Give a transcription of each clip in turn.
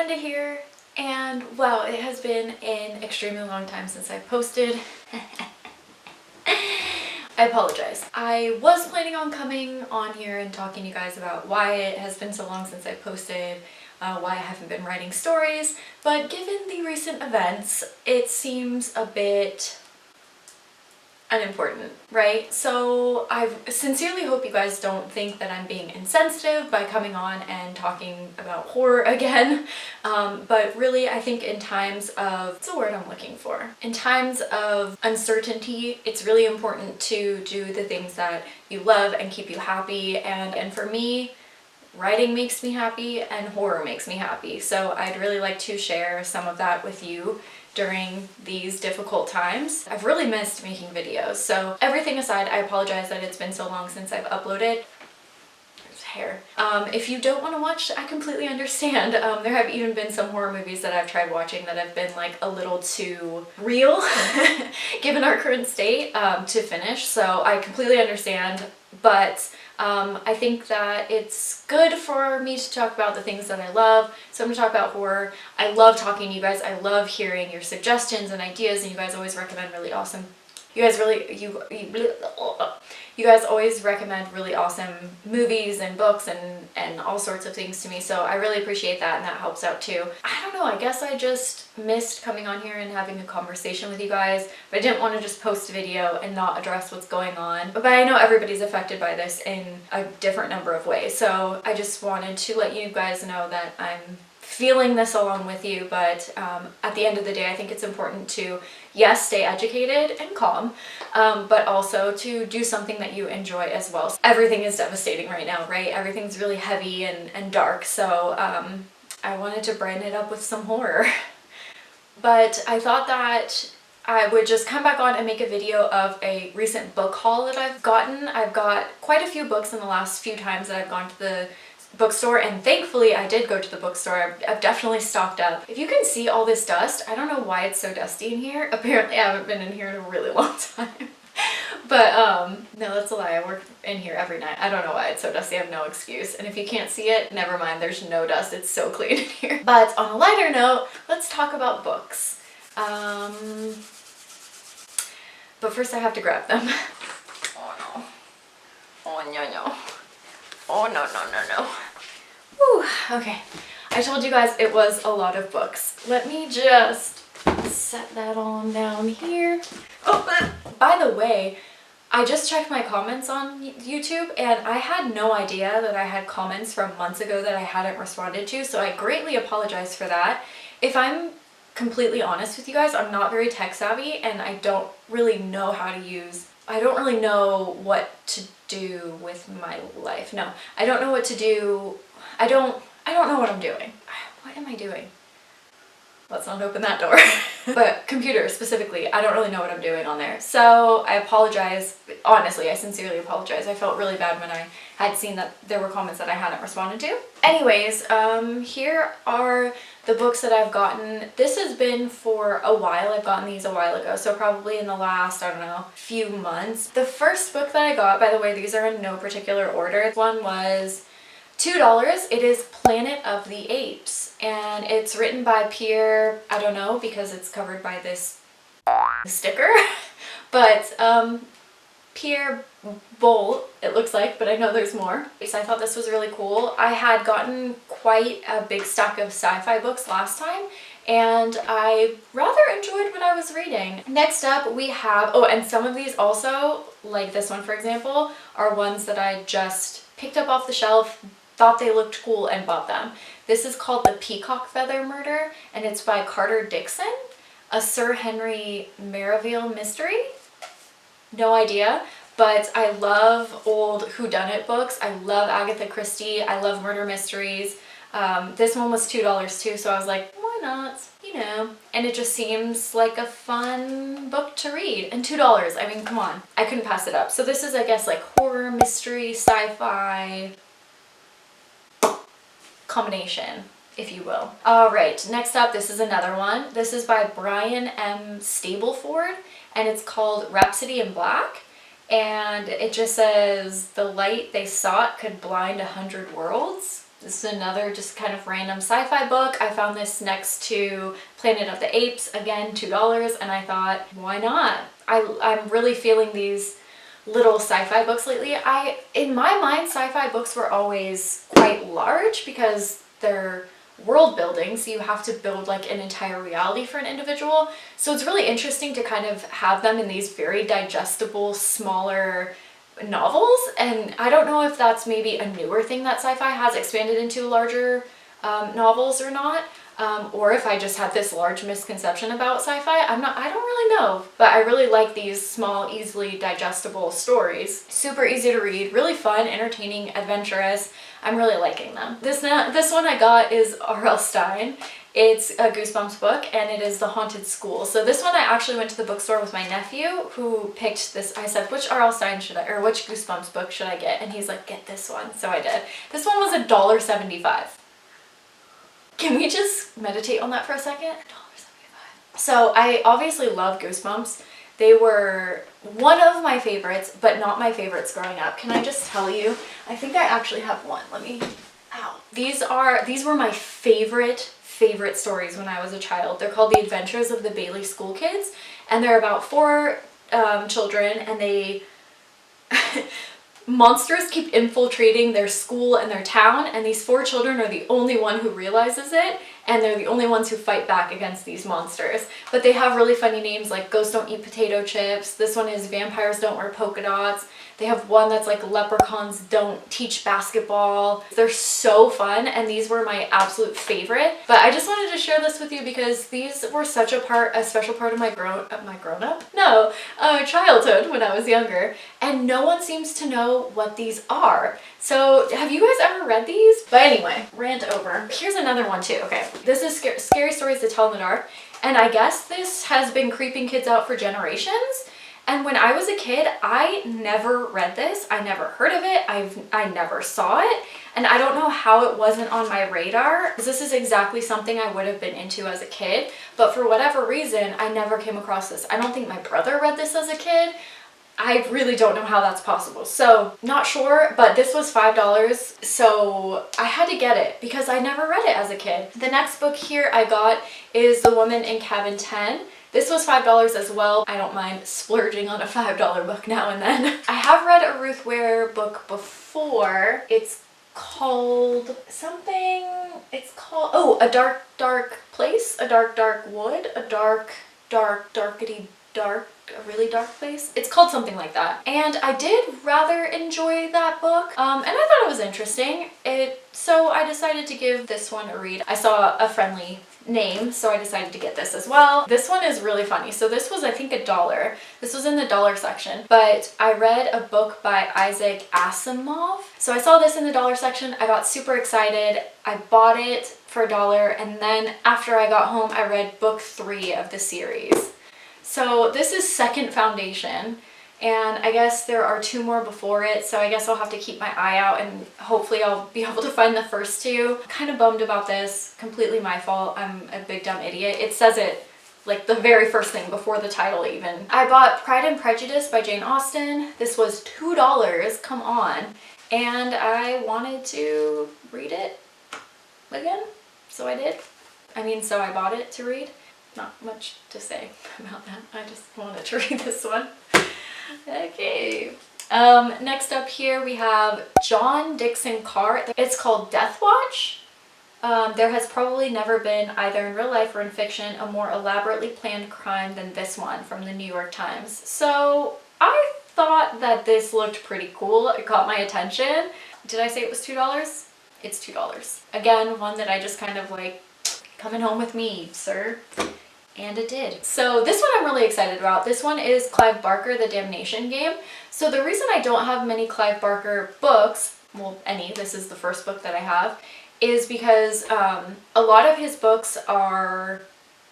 Amanda here, and wow, it has been an extremely long time since I posted. I apologize. I was planning on coming on here and talking to you guys about why it has been so long since I posted, why I haven't been writing stories, but given the recent events, it seems a bit unimportant, right? So I sincerely hope you guys don't think that I'm being insensitive by coming on and talking about horror again, but really I think in times of, what's the word I'm looking for? In times of uncertainty, it's really important to do the things that you love and keep you happy, and for me, writing makes me happy and horror makes me happy. So I'd really like to share some of that with you during these difficult times. I've really missed making videos. So everything aside, I apologize that it's been so long since I've uploaded. There's hair. If you don't want to watch, I completely understand. There have even been some horror movies that I've tried watching that have been like a little too real, given our current state, to finish. So I completely understand, but I think that it's good for me to talk about the things that I love. So I'm gonna talk about horror. I love talking to you guys. I love hearing your suggestions and ideas, and you guys always recommend really awesome. You guys always recommend really awesome movies and books and all sorts of things to me. So I really appreciate that, and that helps out too. I don't know, I guess I just missed coming on here and having a conversation with you guys, but I didn't want to just post a video and not address what's going on. But I know everybody's affected by this in a different number of ways. So I just wanted to let you guys know that I'm feeling this along with you, but at the end of the day, I think it's important to, yes, stay educated and calm, but also to do something that you enjoy as well. Everything is devastating right now, right? Everything's really heavy and dark, so I wanted to brighten it up with some horror. But I thought that I would just come back on and make a video of a recent book haul that I've gotten. I've got quite a few books in the last few times that I've gone to the bookstore, and thankfully I did go to the bookstore. I've definitely stocked up. If you can see all this dust, I don't know why it's so dusty in here. Apparently I haven't been in here in a really long time. But no, that's a lie. I work in here every night. I don't know why it's so dusty. I have no excuse. And if you can't see it, never mind. There's no dust. It's so clean in here. But on a lighter note, let's talk about books. But first I have to grab them. Oh no. Oh no no. Oh no no no no. Whew, okay. I told you guys it was a lot of books. Let me just set that on down here. Oh, by the way, I just checked my comments on YouTube, and I had no idea that I had comments from months ago that I hadn't responded to, so I greatly apologize for that. If I'm completely honest with you guys, I'm not very tech savvy, and I don't really know how to use, I don't really know what to do with my life. No, I don't know what to do. I don't know what I'm doing. What am I doing? Let's not open that door. But computers specifically, I don't really know what I'm doing on there. So I apologize. Honestly, I sincerely apologize. I felt really bad when I had seen that there were comments that I hadn't responded to. Anyways, here are the books that I've gotten. This has been for a while. I've gotten these a while ago, so probably in the last, I don't know, few months. The first book that I got, by the way, these are in no particular order. One was $2. It is Planet of the Apes, and it's written by Pierre, I don't know because it's covered by this sticker, but Pierre Boll, it looks like, but I know there's more. So I thought this was really cool. I had gotten quite a big stack of sci-fi books last time, and I rather enjoyed what I was reading. Next up we have, oh, and some of these also, like this one for example, are ones that I just picked up off the shelf, thought they looked cool, and bought them. This is called The Peacock Feather Murder, and it's by Carter Dickson, a Sir Henry Merivale mystery. No idea, but I love old whodunit books. I love Agatha Christie. I love murder mysteries. This one was $2 too, so I was like, why not? You know, and it just seems like a fun book to read. And $2, I mean, come on. I couldn't pass it up. So this is, I guess, like horror, mystery, sci-fi combination, if you will. All right, next up, this is another one. This is by Brian M. Stableford, and it's called Rhapsody in Black. And it just says, the light they sought could blind 100 worlds. This is another just kind of random sci-fi book. I found this next to Planet of the Apes, again $2, and I thought, why not? I'm really feeling these little sci-fi books lately. In my mind, sci-fi books were always quite large because they're world building, so you have to build like an entire reality for an individual. So it's really interesting to kind of have them in these very digestible, smaller novels, and I don't know if that's maybe a newer thing that sci-fi has expanded into larger novels or not, or if I just had this large misconception about sci-fi. I don't really know, but I really like these small, easily digestible stories. Super easy to read, really fun, entertaining, adventurous. I'm really liking them. This one I got is R.L. Stine. It's a Goosebumps book, and it is The Haunted School. So this one I actually went to the bookstore with my nephew, who picked this. I said, which R.L. Stine should I, or which Goosebumps book should I get? And he's like, get this one. So I did. This one was $1.75. Can we just meditate on that for a second? $1.75. So I obviously love Goosebumps. They were one of my favorites, but not my favorites growing up. Can I just tell you? I think I actually have one. Let me, ow. These were my favorite stories when I was a child. They're called The Adventures of the Bailey School Kids, and they're about 4 children, and they monsters keep infiltrating their school and their town, and these 4 children are the only one who realizes it, and they're the only ones who fight back against these monsters. But they have really funny names like Ghosts Don't Eat Potato Chips. This one is Vampires Don't Wear Polka Dots. They have one that's like Leprechauns Don't Teach Basketball. They're so fun, and these were my absolute favorite. But I just wanted to share this with you because these were such a special part of my childhood when I was younger, and no one seems to know what these are. So have you guys ever read these? But anyway, rant over. Here's another one too. Okay, this is Scary Stories to Tell in the Dark, and I guess this has been creeping kids out for generations. And when I was a kid, I never read this. I never heard of it. I never saw it. And I don't know how it wasn't on my radar, because this is exactly something I would have been into as a kid. But for whatever reason, I never came across this. I don't think my brother read this as a kid. I really don't know how that's possible. So not sure, but this was $5. So I had to get it because I never read it as a kid. The next book here I got is The Woman in Cabin 10. This was $5 as well. I don't mind splurging on a $5 book now and then. I have read a Ruth Ware book before. It's called something, oh, A Dark, Dark Place, A Dark, Dark Wood, A Dark, Dark, Darkety Dark, A Really Dark Place. It's called something like that. And I did rather enjoy that book, and I thought it was interesting. So I decided to give this one a read. I saw a friendly name, so I decided to get this as well. This one is really funny. So this was, I think, $1. This was in the dollar section, but I read a book by Isaac Asimov. So I saw this in the dollar section. I got super excited. I bought it for $1, and then after I got home, I read book 3 of the series. So this is Second Foundation, and I guess there are 2 more before it, so I guess I'll have to keep my eye out, and hopefully I'll be able to find the first 2. I'm kind of bummed about this. Completely my fault. I'm a big dumb idiot. It says it like the very first thing before the title even. I bought Pride and Prejudice by Jane Austen. This was $2, come on, and I wanted to read it again, so I did. So I bought it to read. Not much to say about that. I just wanted to read this one. Okay. Next up here we have John Dixon Carr. It's called Death Watch. There has probably never been, either in real life or in fiction, a more elaborately planned crime than this one, from the New York Times. So I thought that this looked pretty cool. It caught my attention. Did I say it was $2? It's $2. Again, one that I just kind of like, coming home with me, sir. And it did. So this one I'm really excited about. This one is Clive Barker, The Damnation Game. So the reason I don't have many Clive Barker books, well, this is the first book that I have, is because a lot of his books are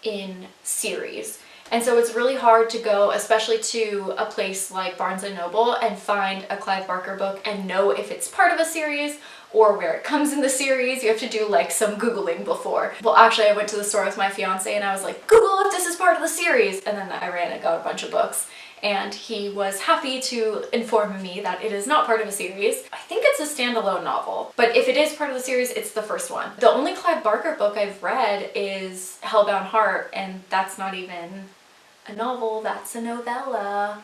in series. And so it's really hard to go, especially to a place like Barnes & Noble, and find a Clive Barker book and know if it's part of a series or where it comes in the series. You have to do like some Googling before. Well, actually I went to the store with my fiance and I was like, Google if this is part of the series. And then I ran and got a bunch of books. and he was happy to inform me that it is not part of a series. I think it's a standalone novel, but if it is part of the series, it's the first one. The only Clive Barker book I've read is Hellbound Heart, and that's not even a novel, that's a novella.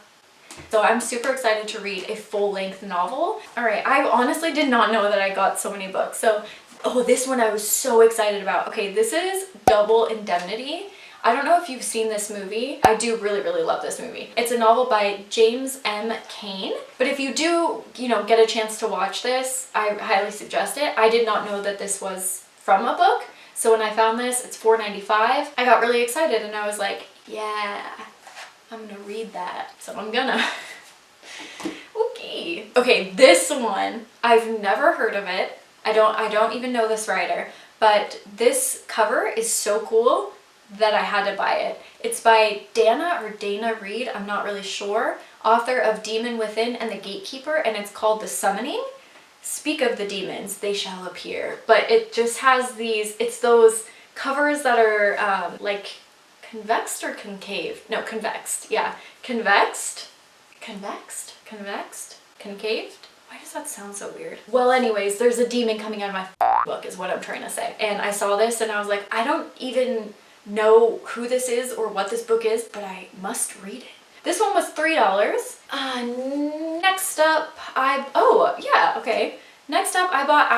So I'm super excited to read a full-length novel. All right, I honestly did not know that I got so many books. So, oh, this one I was so excited about. Okay, this is Double Indemnity. I don't know if you've seen this movie. I do really love this movie. It's a novel by James M. Cain. But if you do, get a chance to watch this, I highly suggest it. I did not know that this was from a book. So when I found this, it's $4.95. I got really excited and I was like, yeah, I'm gonna read that. So I'm gonna. Okay, this one, I've never heard of it. I don't even know this writer, but this cover is so cool that I had to buy it. It's by Dana Reed, I'm not really sure, author of Demon Within and The Gatekeeper, and it's called The Summoning. Speak of the demons, they shall appear. But it just has these, it's those covers that are like convexed or concave? No, convexed, yeah. Convexed? Concaved? Why does that sound so weird? Well, anyways, there's a demon coming out of my book is what I'm trying to say. And I saw this and I was like, I don't even know who this is or what this book is, but I must read it. This one was $3. Next up, Next up, I bought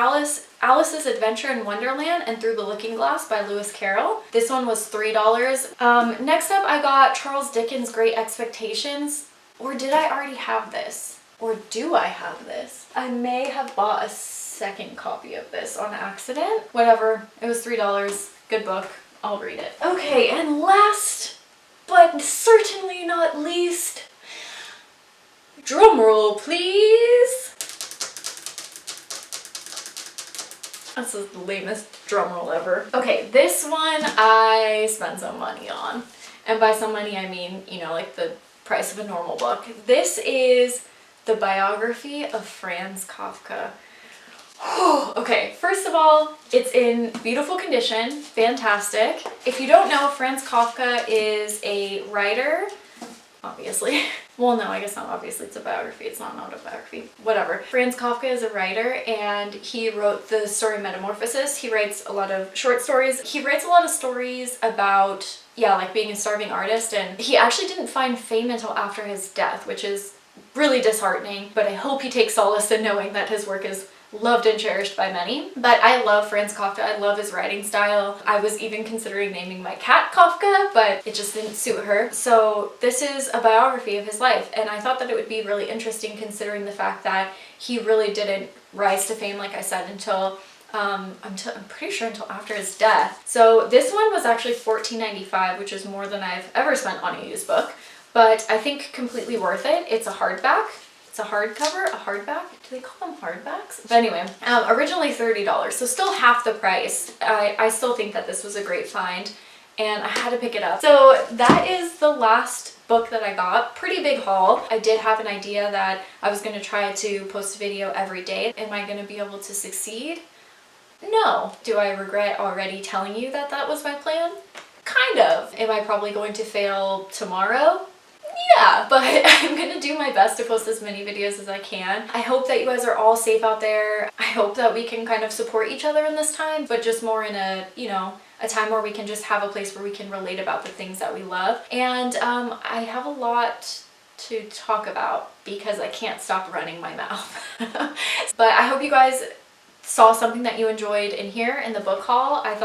Alice's Adventure in Wonderland and Through the Looking Glass by Lewis Carroll. This one was $3. Next up, I got Charles Dickens' Great Expectations. Or did I already have this? Or do I have this? I may have bought a second copy of this on accident. Whatever, it was $3. Good book. I'll read it. Okay, and last but certainly not least, drum roll please. That's the lamest drum roll ever. Okay, this one I spent some money on. And by some money I mean, like the price of a normal book. This is the biography of Franz Kafka. Okay, first of all, it's in beautiful condition, fantastic. If you don't know, Franz Kafka is a writer, obviously. Well, no, I guess not obviously, it's a biography, it's not an autobiography, whatever. Franz Kafka is a writer and he wrote the story Metamorphosis. He writes a lot of short stories. He writes a lot of stories about, like being a starving artist, and he actually didn't find fame until after his death, which is really disheartening, but I hope he takes solace in knowing that his work is loved and cherished by many. But I love Franz Kafka. I love his writing style. I was even considering naming my cat Kafka, but it just didn't suit her. So this is a biography of his life, and I thought that it would be really interesting considering the fact that he really didn't rise to fame, like I said, until I'm pretty sure until after his death. So this one was actually $14.95, which is more than I've ever spent on a used book, but I think completely worth it. It's a hardback. It's a hardcover, a hardback. Do they call them hardbacks? But anyway, originally $30, so still half the price. I still think that this was a great find, and I had to pick it up. So that is the last book that I got. Pretty big haul. I did have an idea that I was going to try to post a video every day. Am I going to be able to succeed? No. Do I regret already telling you that that was my plan? Kind of. Am I probably going to fail tomorrow? Yeah, but I'm gonna do my best to post as many videos as I can. I hope that you guys are all safe out there. I hope that we can kind of support each other in this time, but just more in a, a time where we can just have a place where we can relate about the things that we love. And I have a lot to talk about because I can't stop running my mouth. But I hope you guys saw something that you enjoyed in here in the book haul. I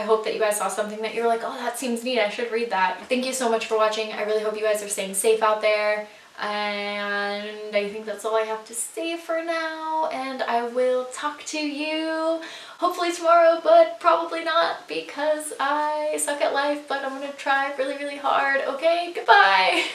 hope that you guys saw something that you're like, oh, that seems neat, I should read that. Thank you so much for watching. I really hope you guys are staying safe out there, and I think that's all I have to say for now, and I will talk to you hopefully tomorrow, but probably not because I suck at life, but I'm gonna try really hard. Okay, goodbye.